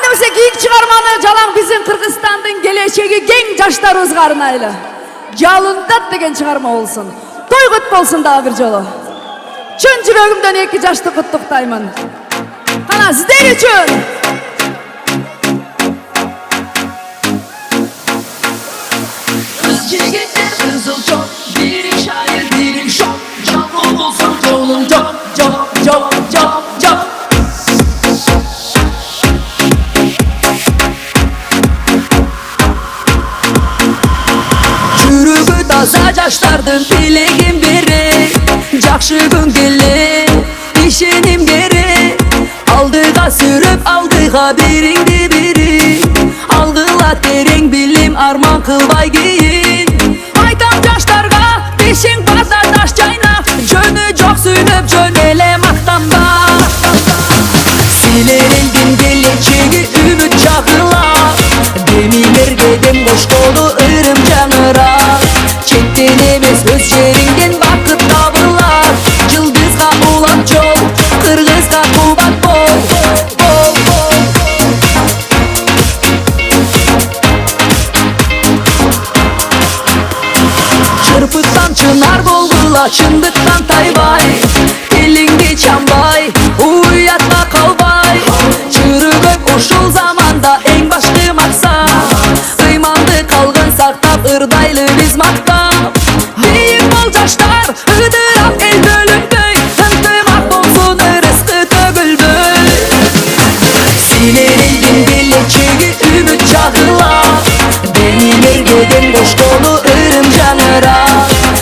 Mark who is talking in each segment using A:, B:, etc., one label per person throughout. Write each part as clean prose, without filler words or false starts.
A: Aytsa kiyik çıkarmanı jalan bizim Kırgızstandın geleceği gen jaşlarыбызга arnaylı. Жалынdat деген çıkarma olsun. Toygut bolsun daha bir jolu. Çün жүрөгүмдөн 2 жашты куттуктаймын. Кана сиздер үчүн.
B: Kız jigitler kızıl çok, biri şair biri şok. Canlı olsun yolun çok çok çok çok çok.
C: Жүрөгү таза жаштардын тилегин бери, жакшы күн келе ишеним бери. Алдыга сүрүп алдыга бириңди бири, алгыла терең билим арман кылбай кийин. Айтам жаштарга бешиң базар таш жайнап, жөнү жок сүйлөп жөн эле мактанба. Силер элдин келечеги үмүт чагыла, демилерге дем кошкону ырым жаңыра. Чектен эмес өз жериңден бакыт табылар, жылдызга улап жол, кыргызга кубат бол. Чырпыктан чынар болгула, чындыктан тайбай, элиңди чамбай, уятка калбай. Чырыгып ушул заманда эң башкы максат, ыйманды калгын сактап, ырдайлы биз мактап. Бийик бол жаштар, ыдырап эл бөлүнбөй, ынтымак болсун ырыскы төгүлбөй. Силер элдин келечеги үмүт чагыла, демилерге дем кошкону ырым жаңыра.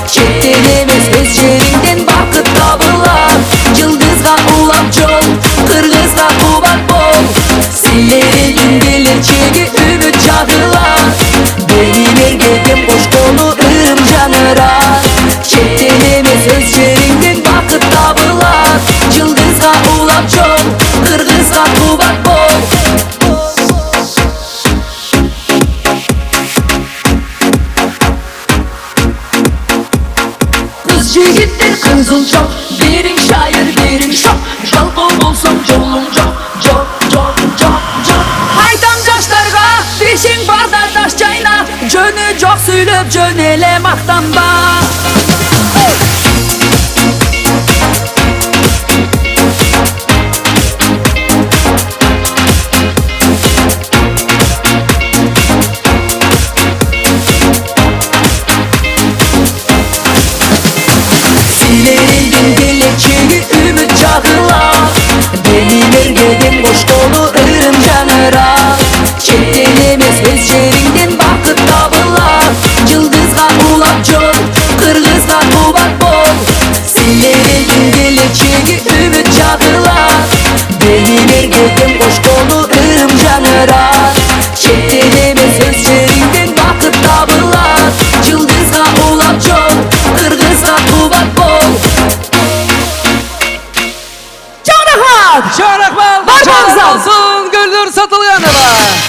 C: Чектен эмес өз жериңден бакыт табылар, жылдызга улап жол, кыргызга кубат бол. Силер элдин келечеги үмүт чагыла, демилерге дем кошкону ырым жаңыра. Чектен эмес өз жериңден бакыт табылар, жылдызга улап жол, кыргызга кубат бол.
B: Kız jigitler kızıl çok, birin şair birin şok. Жалпы болsun yolun çok çok çok çok çok.
C: Айтам жаштарга бешиң барда таш жайна, жөнү жок сүйлөп жөн эле мактанба. Силер элдин келечеги үмүт чагыла, демилерге дем кошкону ырым жаңыра. Чектен эмес өз жериңден бакыт табылар, жылдызга улап жол, кыргызга кубат бол. Силер элдин келечеги үмүт чагыла, демилерге дем кошкону ырым жаңыра. Чектен эмес өз жериңден бакыт табылар, жылдызга улап жол, кыргызга кубат бол.
A: Çok rahmat.
D: Çok rahmat.
A: Var mı?